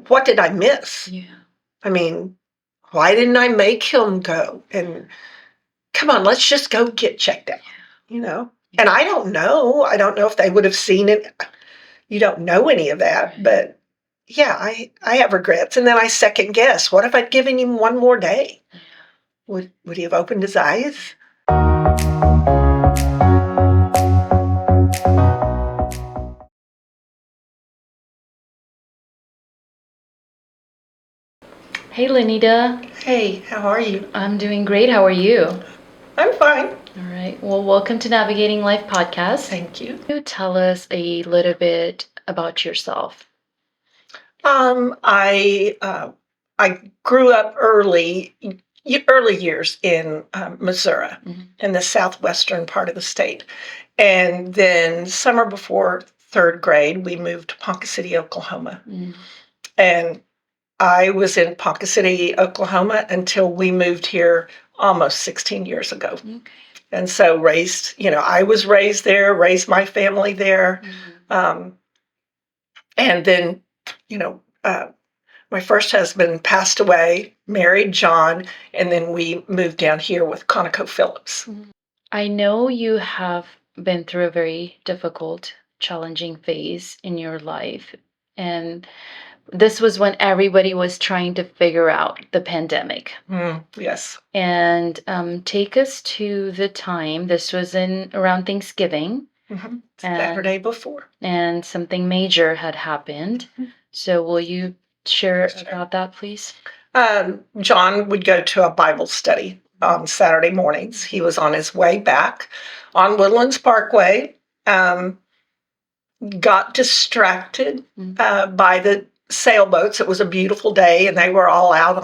what did I miss? Yeah. I mean, why didn't I make him go? And come on, let's just go get checked out, you know? Yeah. And I don't know. I don't know if they would have seen it. You don't know any of that, Right. but yeah, I have regrets. And then I second guess. What if I'd given him one more day? Yeah. Would he have opened his eyes? Hey, Lanita. Hey, how are you? I'm doing great. How are you? I'm fine. All right. Well, welcome to Navigating Life podcast. Thank you. Can you tell us a little bit about yourself? I grew up early years in Missouri, in the southwestern part of the state. And then summer before third grade, we moved to Ponca City, Oklahoma. And I was in Ponca City, Oklahoma until we moved here almost 16 years ago. Okay. And so I was raised there, raised my family there. And then, you know, my first husband passed away, married John, and then we moved down here with ConocoPhillips. I know you have been through a very difficult, challenging phase in your life. And this was when everybody was trying to figure out the pandemic. Yes. And take us to the time. This was around Thanksgiving. Saturday before. And something major had happened. So will you share about that, please? John would go to a Bible study on Saturday mornings. He was on his way back on Woodlands Parkway, got distracted by the sailboats. It was a beautiful day, and they were all out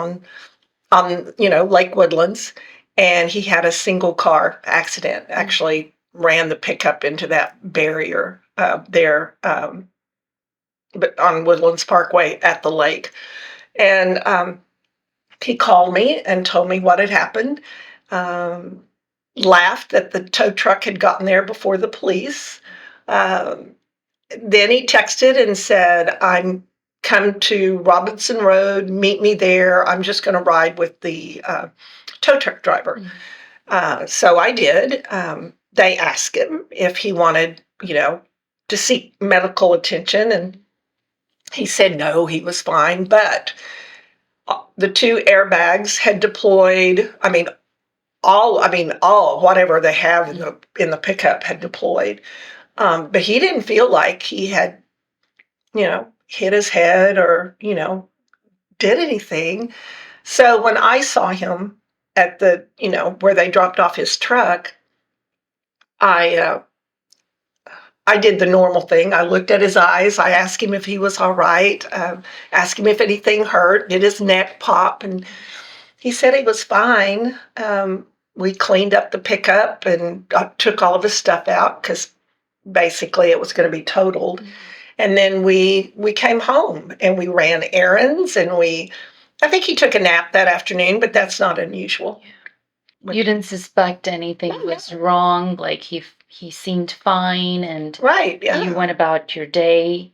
on Lake Woodlands, and he had a single car accident. Actually ran the pickup into that barrier there, but on Woodlands Parkway at the lake. And he called me and told me what had happened. Laughed that the tow truck had gotten there before the police. Then he texted and said, "I'm come to Robinson Road, meet me there. I'm just going to ride with the tow truck driver." So I did. They asked him if he wanted, to seek medical attention, and he said no, he was fine. But the two airbags had deployed. All whatever they have in the pickup had deployed. But he didn't feel like he had, hit his head or, did anything. So when I saw him at the, where they dropped off his truck, I did the normal thing. I looked at his eyes. I asked him if he was all right, asked him if anything hurt, did his neck pop, and he said he was fine. We cleaned up the pickup and took all of his stuff out because basically it was going to be totaled. And then we came home and we ran errands, and I think he took a nap that afternoon, but that's not unusual. You didn't suspect anything was wrong, like he seemed fine, and Right, yeah. you went about your day.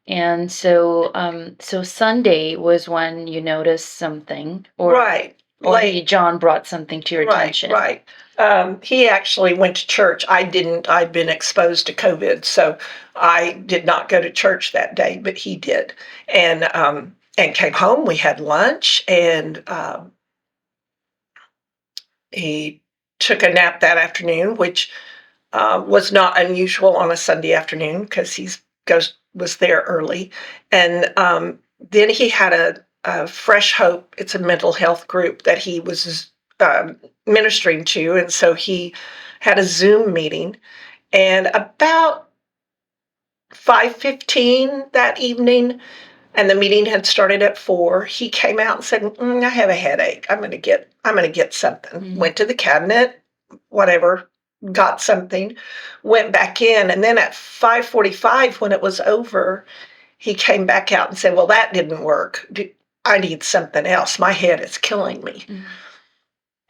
And so Sunday was when you noticed something, or right. Or John brought something to your attention. Right. He actually went to church. I didn't. I'd been exposed to COVID, so I did not go to church that day, but he did. And came home. We had lunch, and he took a nap that afternoon, which was not unusual on a Sunday afternoon because was there early. And then he had a Fresh Hope. It's a mental health group that he was ministering to, and so he had a Zoom meeting. And about 5:15 that evening, and the meeting had started at 4, he came out and said, "I have a headache. I'm gonna get something." Went to the cabinet, whatever, got something, went back in, and then at 5:45, when it was over, he came back out and said, "Well, that didn't work. I need something else. My head is killing me."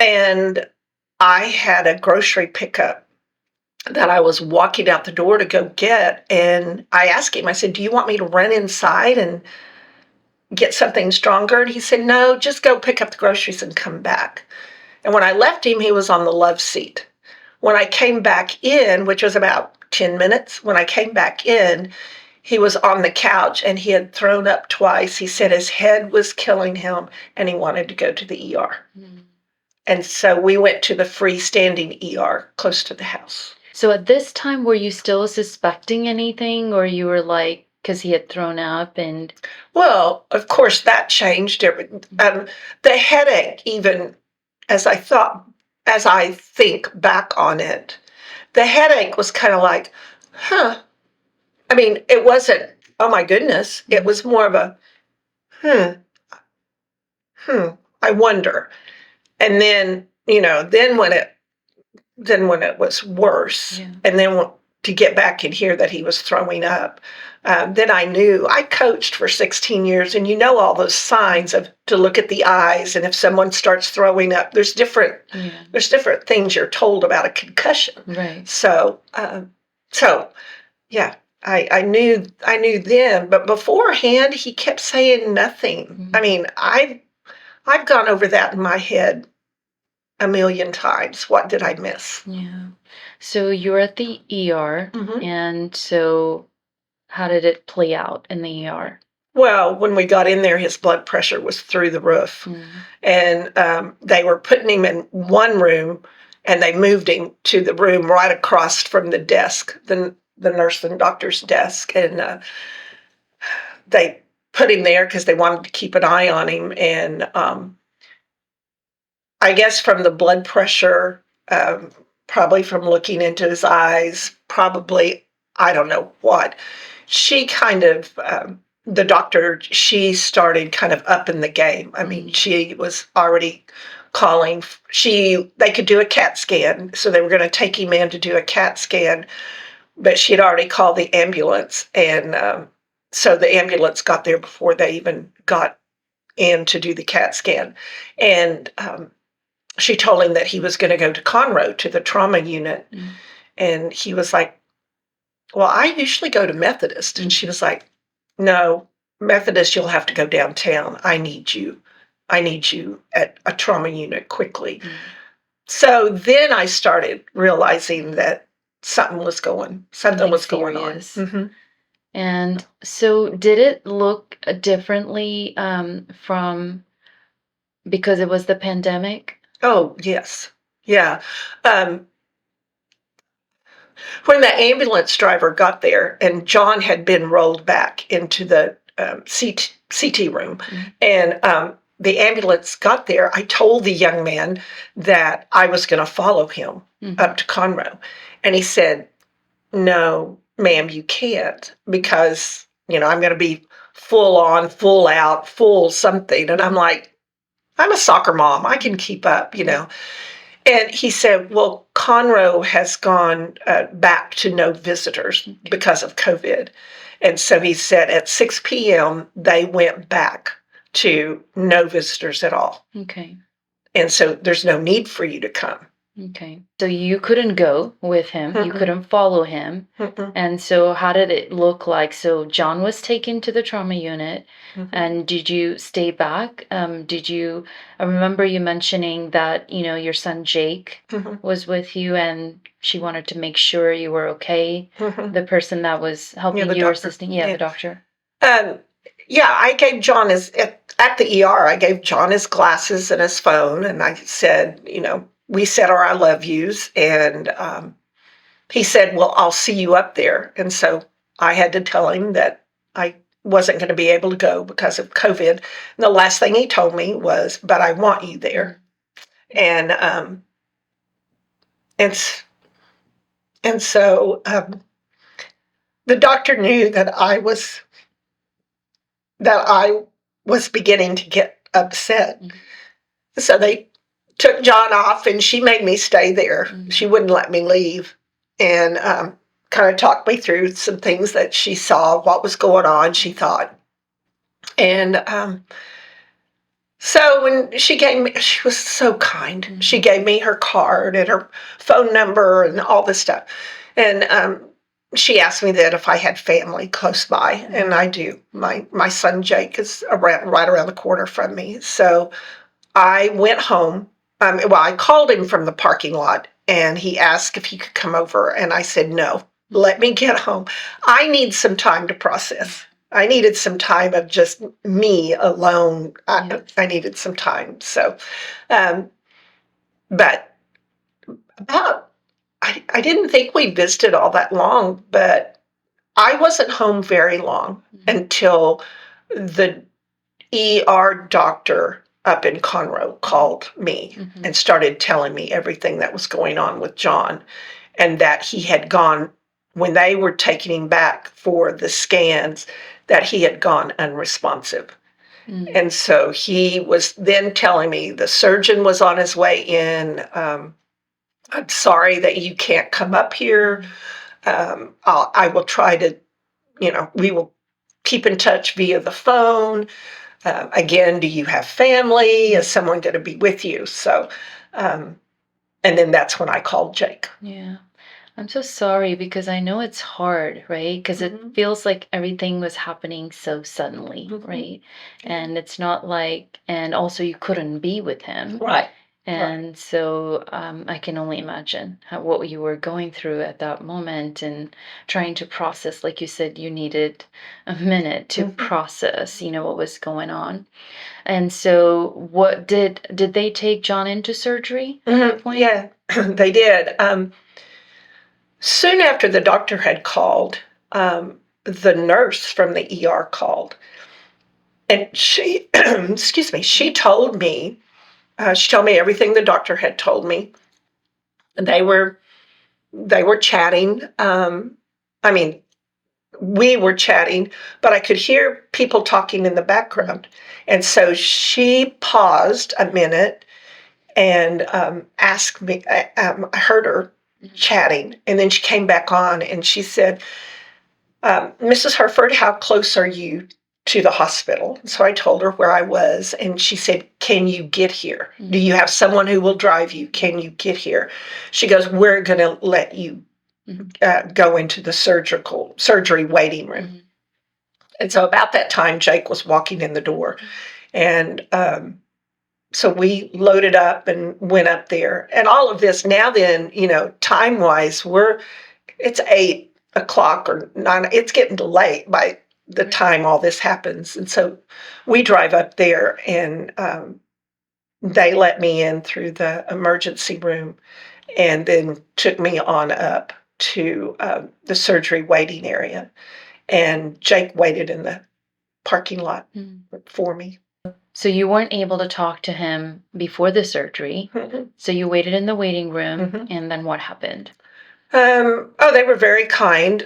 And I had a grocery pickup that I was walking out the door to go get, and I asked him, I said, "Do you want me to run inside and get something stronger? And he said, no, just go pick up the groceries and come back. And when I left him, he was on the love seat. When I came back in, which was about 10 minutes, when I came back in, he was on the couch and he had thrown up twice. He said his head was killing him and he wanted to go to the ER. And so we went to the freestanding ER close to the house. So at this time, were you still suspecting anything, or you were like, because he had thrown up and... Well, of course, that changed everything. The headache, even as I think back on it, the headache was kind of like, huh. I mean, it wasn't, oh my goodness. It was more of a, I wonder. And then, then when it was worse, and then to get back and hear that he was throwing up, then I knew. I coached for 16 years, and all those signs to look at the eyes, and if someone starts throwing up, there's different things you're told about a concussion. Right. So, yeah, I knew then, but beforehand he kept saying nothing. I mean, I've gone over that in my head a million times. What did I miss? Yeah. So you're at the ER, and so how did it play out in the ER? Well, when we got in there, his blood pressure was through the roof. And they were putting him in one room, and they moved him to the room right across from the desk, the nurse and doctor's desk. And they put him there because they wanted to keep an eye on him. And I guess from the blood pressure, probably from looking into his eyes, probably, I don't know what, she kind of, the doctor, she started kind of up in the game. I mean, she was already calling, they could do a CAT scan, so they were going to take him in to do a CAT scan, but she had already called the ambulance, and so the ambulance got there before they even got in to do the CAT scan. And she told him that he was going to go to Conroe, to the trauma unit. And he was like, well, I usually go to Methodist. And she was like, no, Methodist, you'll have to go downtown. I need you at a trauma unit quickly. So then I started realizing that something was going on. And so did it look differently from, because it was the pandemic? Oh, yes. Yeah. When the ambulance driver got there, and John had been rolled back into the CT room, and the ambulance got there, I told the young man that I was going to follow him up to Conroe. And he said, no, ma'am, you can't, because, I'm going to be full on, full out, full something. And I'm like, I'm a soccer mom. I can keep up, And he said, well, Conroe has gone back to no visitors because of COVID. And so he said at 6 p.m., they went back to no visitors at all. Okay. And so there's no need for you to come. Okay. So you couldn't go with him. You couldn't follow him. And so how did it look like? So John was taken to the trauma unit. And did you stay back? I remember you mentioning that, your son Jake was with you and she wanted to make sure you were okay. The person that was helping you or assisting. The doctor. I gave John at the ER, I gave John his glasses and his phone. And I said, we said our I love yous, and he said, well, I'll see you up there. And so I had to tell him that I wasn't going to be able to go because of COVID. And the last thing he told me was, but I want you there. And so the doctor knew that I was beginning to get upset. So they took John off, and she made me stay there. She wouldn't let me leave, and kind of talked me through some things that she saw, what was going on, she thought. And so when she was so kind. She gave me her card and her phone number and all this stuff. And she asked me that if I had family close by, and I do. My son Jake is right around the corner from me. So I went home. Well, I called him from the parking lot, and he asked if he could come over, and I said no. Let me get home. I need some time to process. I needed some time of just me alone. I needed some time. So, but about I didn't think we visited all that long, but I wasn't home very long until the ER doctor up in Conroe called me and started telling me everything that was going on with John, and that he had gone, when they were taking him back for the scans, that he had gone unresponsive. And so he was then telling me the surgeon was on his way in. I'm sorry that you can't come up here. I will try to, we will keep in touch via the phone. Again, do you have family? Is someone going to be with you? So, and then that's when I called Jake. Yeah. I'm so sorry because I know it's hard, right? Because it feels like everything was happening so suddenly, right? And it's not like, and also you couldn't be with him. Right. And so I can only imagine what you were going through at that moment and trying to process. Like you said, you needed a minute to process, what was going on. And so what did they take John into surgery at that point? Yeah, they did. Soon after the doctor had called, the nurse from the ER called. And she, excuse me, she told me everything the doctor had told me. And they were chatting. I mean, we were chatting, but I could hear people talking in the background. And so she paused a minute and asked me, I heard her chatting, and then she came back on and she said, Mrs. Hereford, how close are you to the hospital? So I told her where I was, and she said, can you get here? Do you have someone who will drive you? Can you get here? She goes, we're going to let you go into the surgery waiting room. And so about that time, Jake was walking in the door. And so we loaded up and went up there. And all of this, now then, time-wise, it's 8 o'clock or 9. It's getting late by the time all this happens. And so we drive up there, and they let me in through the emergency room and then took me on up to the surgery waiting area. And Jake waited in the parking lot for me. So you weren't able to talk to him before the surgery. So you waited in the waiting room, and then what happened? They were very kind.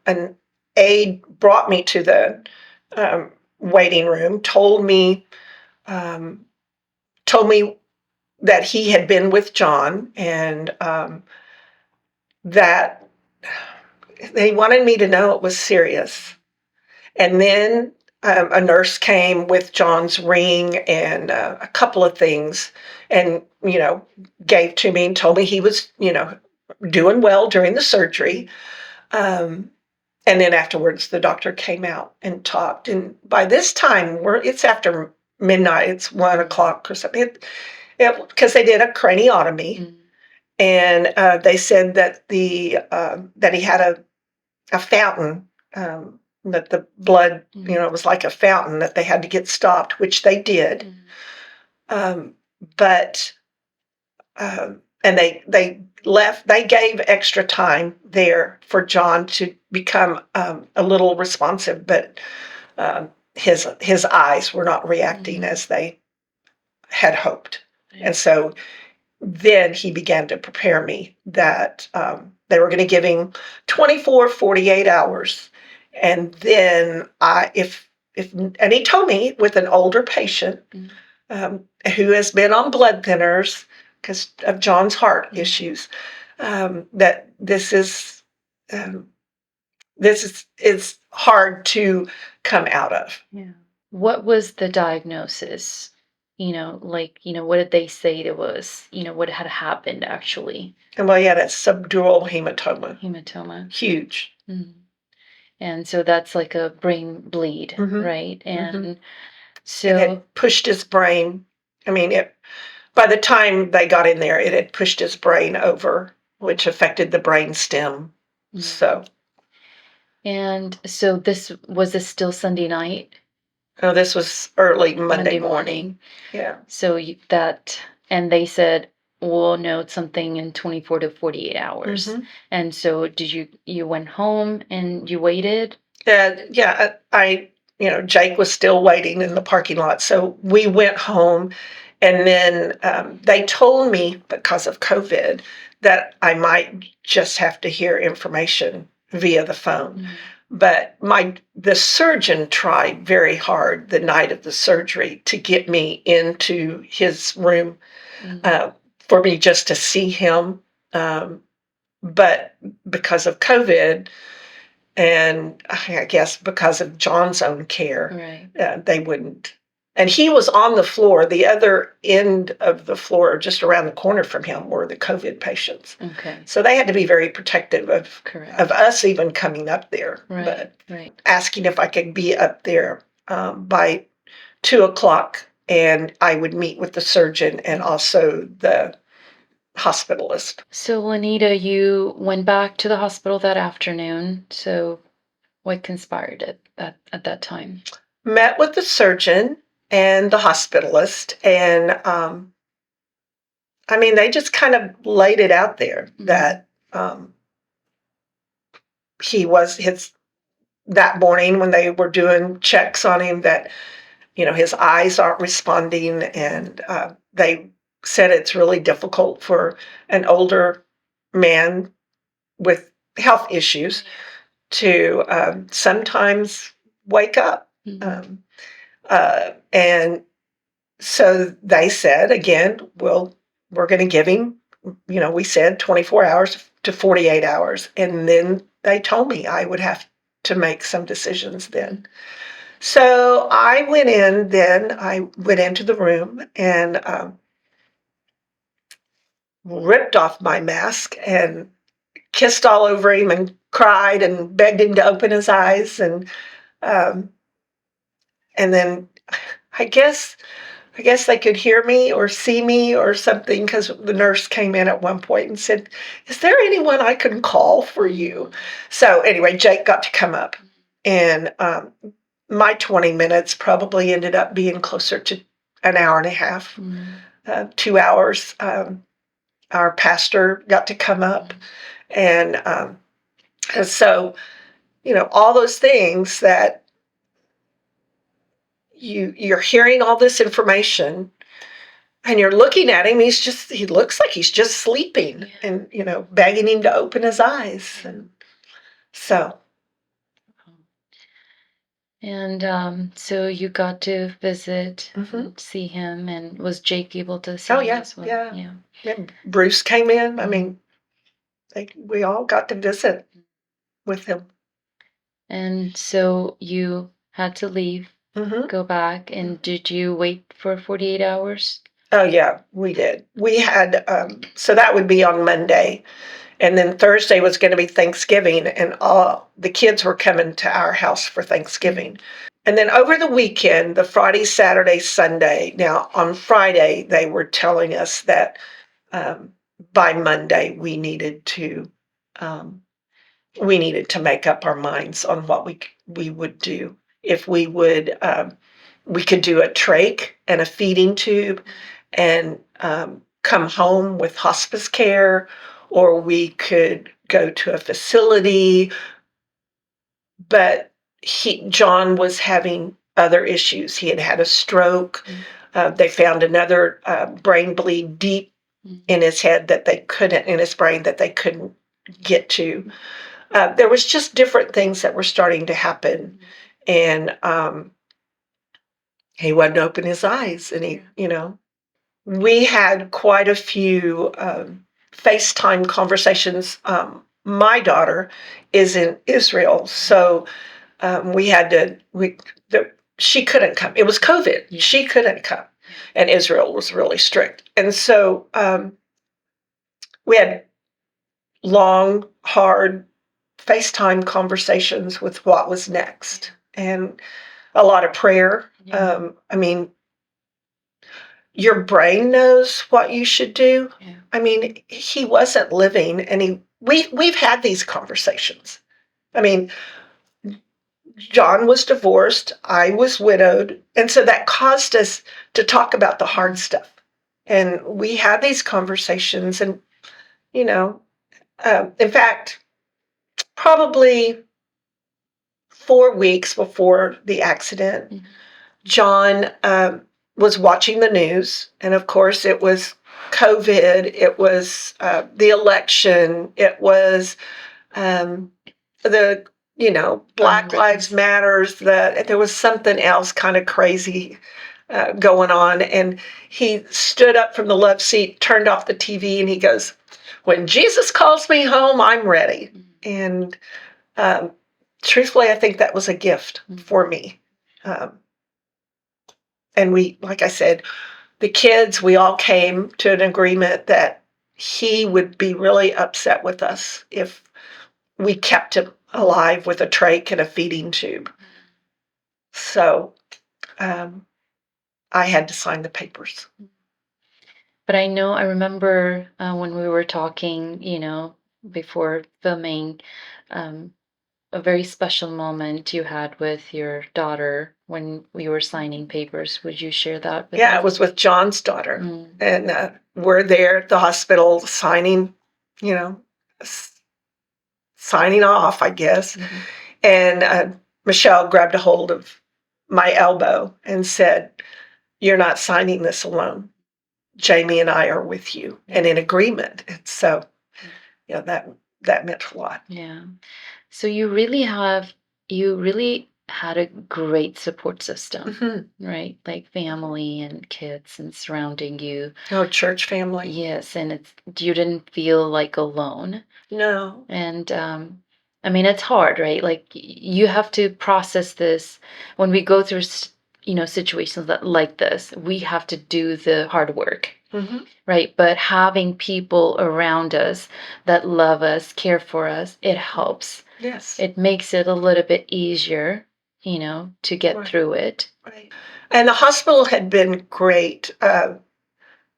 An aide brought me to the waiting room, told me that he had been with John, and that they wanted me to know it was serious. And then a nurse came with John's ring and a couple of things, and gave to me and told me he was doing well during the surgery. And then afterwards, the doctor came out and talked. And by this time, it's after midnight. It's 1 o'clock or something. Because they did a craniotomy, and they said that that he had a fountain, that the blood, was like a fountain that they had to get stopped, which they did. But and they left. They gave extra time there for John to become a little responsive, but his eyes were not reacting as they had hoped. And so then he began to prepare me that they were going to give him 24, 48 hours. And then and he told me with an older patient who has been on blood thinners because of John's heart issues, that this is hard to come out of. Yeah. What was the diagnosis? What did they say it was? What had happened actually? And well, he had a subdural hematoma. Hematoma. Huge. Mm. And so that's like a brain bleed, right? And It so, had pushed his brain. I mean, by the time they got in there, it had pushed his brain over, which affected the brain stem. So, and so this still Sunday night? this was early Monday Monday morning. morning. Yeah. So and they said, we'll know something in 24 to 48 hours. And so you went home and you waited? Yeah, Jake was still waiting in the parking lot. So we went home, and then they told me, because of COVID, that I might just have to hear information via the phone. But the surgeon tried very hard the night of the surgery to get me into his room for me just to see him. But because of COVID, and I guess because of John's own care, they wouldn't. And he was on the floor. The other end of the floor, just around the corner from him, were the COVID patients. Okay. So they had to be very protective of us even coming up there. Right. But asking if I could be up there by 2:00, and I would meet with the surgeon and also the hospitalist. So, Lanita, you went back to the hospital that afternoon. So, what conspired at that time? Met with the surgeon and the hospitalist, and I mean, they just kind of laid it out there that he was that morning when they were doing checks on him, that his eyes aren't responding, and they said it's really difficult for an older man with health issues to sometimes wake up. And so they said, again, well, we're going to give him, we said 24 hours to 48 hours. And then they told me I would have to make some decisions then. So I went into the room and ripped off my mask and kissed all over him and cried and begged him to open his eyes. Um, and then I guess they could hear me or see me or something, because the nurse came in at one point and said, "Is there anyone I can call for you?" So anyway, Jake got to come up, and my 20 minutes probably ended up being closer to an hour and a half, 2 hours. Our pastor got to come up, and so all those things that you're hearing all this information, and you're looking at him, he looks like he's just sleeping, and, begging him to open his eyes. And so. And so you got to visit and see him, and was Jake able to see him as well? Yeah. Bruce came in. I mean, we all got to visit with him. And so you had to leave, go back, and did you wait for 48 hours? Oh, yeah, we did. We had, so that would be on Monday. And then Thursday was going to be Thanksgiving, and all the kids were coming to our house for Thanksgiving. And then over the weekend, the Friday, Saturday, Sunday, now on Friday, they were telling us that by Monday we needed to make up our minds on what we would do. If we could do a trach and a feeding tube and come home with hospice care, or we could go to a facility. But John was having other issues. He had had a stroke. They found another brain bleed deep in his head in his brain that they couldn't get to. There was just different things that were starting to happen, and he wouldn't open his eyes, and we had quite a few FaceTime conversations. My daughter is in Israel, so she couldn't come. It was COVID. Yeah. She couldn't come, and Israel was really strict. And so we had long, hard FaceTime conversations with what was next, and a lot of prayer. Yeah. I mean, your brain knows what you should do. Yeah. I mean, he wasn't living, and we've had these conversations. I mean, John was divorced, I was widowed, and so that caused us to talk about the hard stuff. And we had these conversations, and you know, in fact, probably 4 weeks before the accident, Mhm. John was watching the news, and of course, it was COVID, it was the election, it was the Black Lives Matters. That there was something else kind of crazy going on, and he stood up from the love seat, turned off the TV, and he goes, "When Jesus calls me home, I'm ready." And um, truthfully, I think that was a gift for me. Um, and we, like I said, the kids, we all came to an agreement that he would be really upset with us if we kept him alive with a trach and a feeding tube. So I had to sign the papers. But I remember when we were talking, before filming, um, a very special moment you had with your daughter when we were signing papers. Would you share that with Yeah, us? it was with John's daughter. Mm. And we're there at the hospital signing, you know, signing off, I guess. Mhm. And Michelle grabbed a hold of my elbow and said, "You're not signing this alone. Jamie and I are with you and in agreement." And so, that meant a lot. Yeah. So you really had a great support system, Mm-hmm. right? Like family and kids and surrounding you. Oh, church family. Yes, and you didn't feel like alone. No. And I mean, it's hard, right? Like you have to process this when we go through, situations like this. We have to do the hard work, Mm-hmm. right? But having people around us that love us, care for us, it helps. Yes. It makes it a little bit easier, to get Right. through it. Right. And the hospital had been great.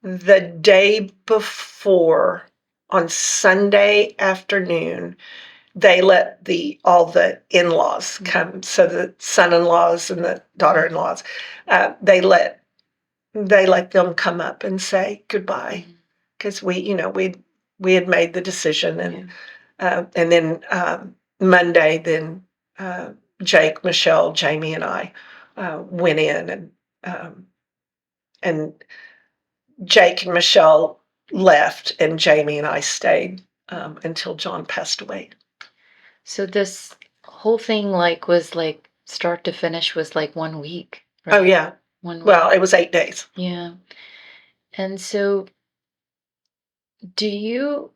The day before, on Sunday afternoon, they let all the in-laws come. So the son-in-laws and the daughter-in-laws, they let them come up and say goodbye, because we had made the decision. And then Monday, then Jake, Michelle, Jamie, and I went in, and Jake and Michelle left, and Jamie and I stayed until John passed away. So this whole thing was like start to finish was like 1 week, Oh, right? yeah. 1 week. Well, it was 8 days. Yeah. And so do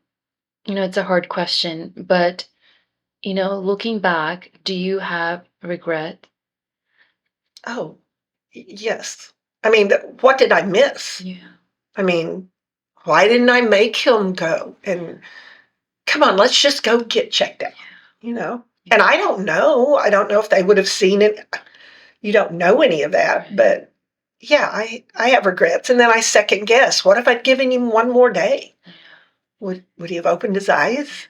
it's a hard question, but looking back, do you have regret? Oh, yes. I mean, what did I miss? Yeah. I mean, why didn't I make him go? And come on, let's just go get checked out, you know? And I don't know. I don't know if they would have seen it. You don't know any of that. Right. But yeah, I have regrets. And then I second guess. What if I'd given him one more day? Yeah. Would he have opened his eyes?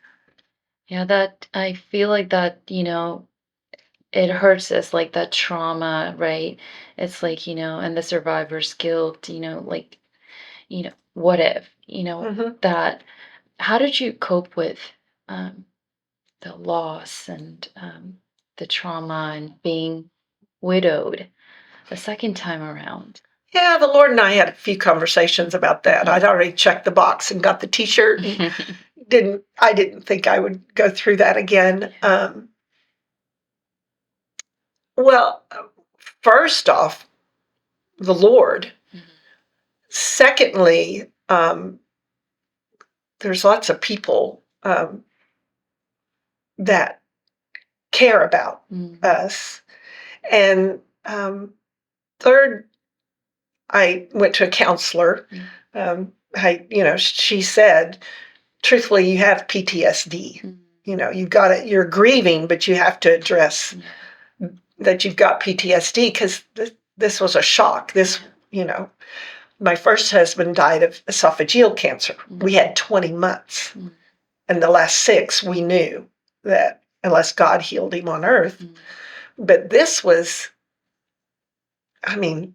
Yeah, that I feel like that, it hurts us like that trauma, right? It's like, and the survivor's guilt, like, what if, Mm-hmm. that how did you cope with um, the loss and the trauma and being widowed a second time around? Yeah, the Lord and I had a few conversations about that. I'd already checked the box and got the T-shirt, and I didn't think I would go through that again. Well, first off, the Lord. Mhm. Secondly, there's lots of people that care about us. And third, I went to a counselor. She said, truthfully, you have PTSD. you're grieving, but you have to address that you've got PTSD because this was a shock. My first husband died of esophageal cancer. We had 20 months. And the last 6, we knew that unless God healed him on earth. But this was, wham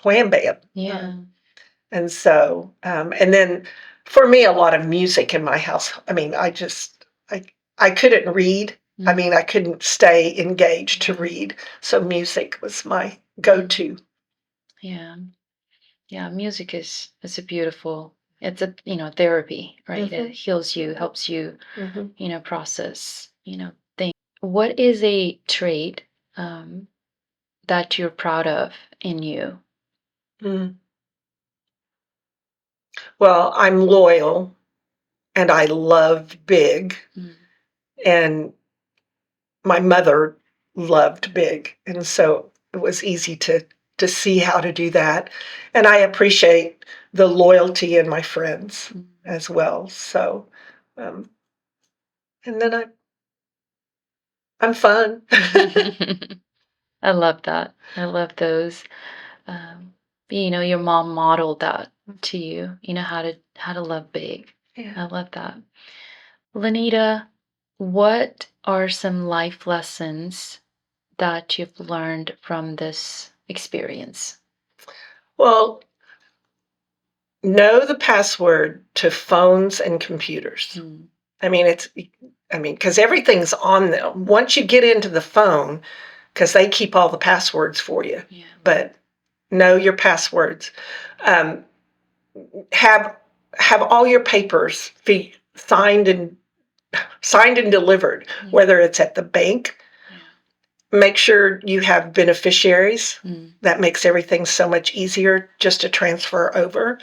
bam. Yeah. And so, and then for me, a lot of music in my house. I couldn't read. I couldn't stay engaged to read. So music was my go-to. Yeah. Yeah. Music is a beautiful, it's a, therapy, right? It heals you, helps you, process, things. What is a trait that you're proud of in you? Mm. Well, I'm loyal and I love big. And my mother loved big. And so it was easy to see how to do that. And I appreciate the loyalty in my friends as well. So, and then I'm fun. I love that. I love those. Your mom modeled that to you. How to love big. Yeah. I love that. Lanita, what are some life lessons that you've learned from this experience? Well, know the password to phones and computers. Because everything's on them. Once you get into the phone, because they keep all the passwords for you. Yeah. But know your passwords. Have all your papers signed and delivered, whether it's at the bank. Make sure you have beneficiaries. That makes everything so much easier just to transfer over.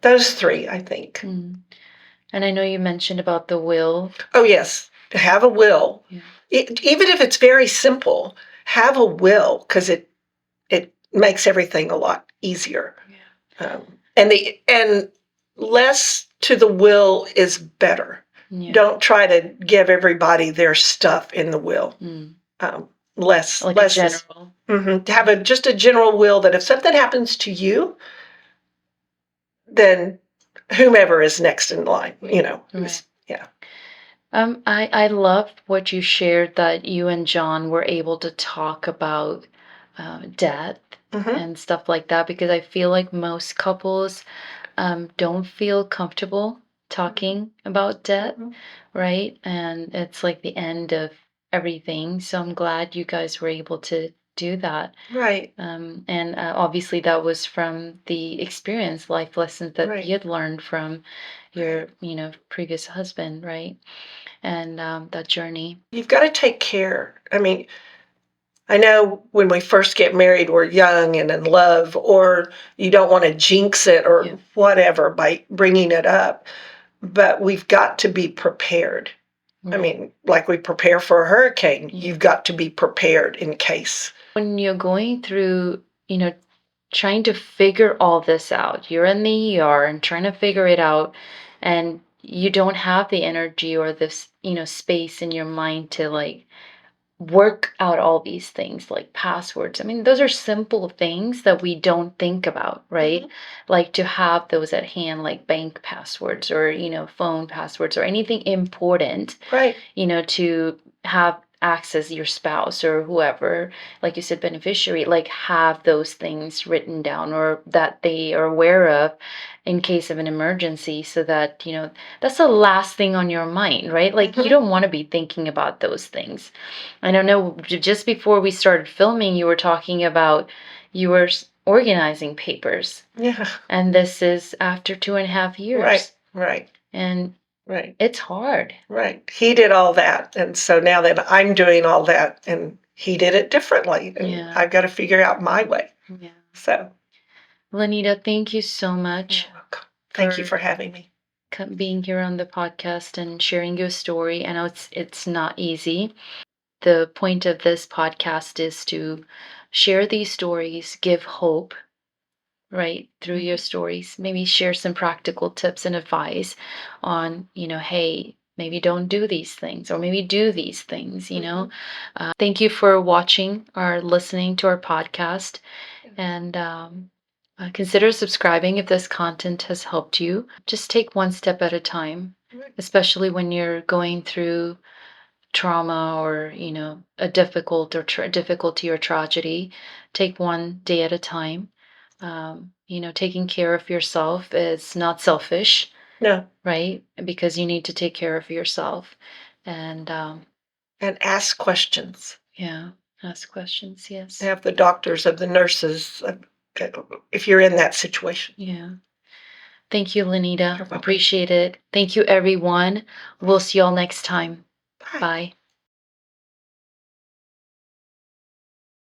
Those 3, I think. And I know you mentioned about the will. Oh, yes. Have a will. Yeah. Even if it's very simple, have a will because it makes everything a lot easier. Yeah. And less to the will is better. Yeah. Don't try to give everybody their stuff in the will. Less. Like less a general. To have just a general will that if something happens to you, then whomever is next in line, Right. Yeah. I love what you shared, that you and John were able to talk about death and stuff like that, because I feel like most couples don't feel comfortable talking about death, right? And it's like the end of everything. So I'm glad you guys were able to do that. Right. And obviously that was from the experience, life lessons that you had learned from your, previous husband, right? And that journey. You've got to take care. I know when we first get married, we're young and in love, or you don't want to jinx it or whatever by bringing it up. But we've got to be prepared. Right. Like we prepare for a hurricane, you've got to be prepared in case. When you're going through, trying to figure all this out, you're in the ER and trying to figure it out, and you don't have the energy or this, space in your mind to like work out all these things like passwords. Those are simple things that we don't think about, right? Like to have those at hand, like bank passwords or, phone passwords or anything important, right? To have access your spouse or whoever, like you said, beneficiary, like have those things written down or that they are aware of in case of an emergency, so that that's the last thing on your mind, right? Like you don't want to be thinking about those things. I don't know, just before we started filming, you were talking about you were organizing papers. Yeah. And this is after 2.5 years. Right. And right. It's hard. Right. He did all that. And so now that I'm doing all that, and he did it differently. And I've got to figure out my way. Yeah. So, Lanita, thank you so much. You're welcome. Thank you for having me. Being here on the podcast and sharing your story. I know it's not easy. The point of this podcast is to share these stories, give hope, right, through your stories. Maybe share some practical tips and advice on, hey, maybe don't do these things or maybe do these things, Thank you for watching or listening to our podcast. And consider subscribing if this content has helped you. Just take one step at a time, especially when you're going through trauma or a difficulty or tragedy. Take one day at a time. Taking care of yourself is not selfish. No. Right, because you need to take care of yourself. And ask questions. Yeah, ask questions. Yes. Have the doctors, of the nurses, if you're in that situation. Yeah. Thank you, Lanita. Appreciate it. Thank you, everyone. We'll see y'all next time. Bye. Bye.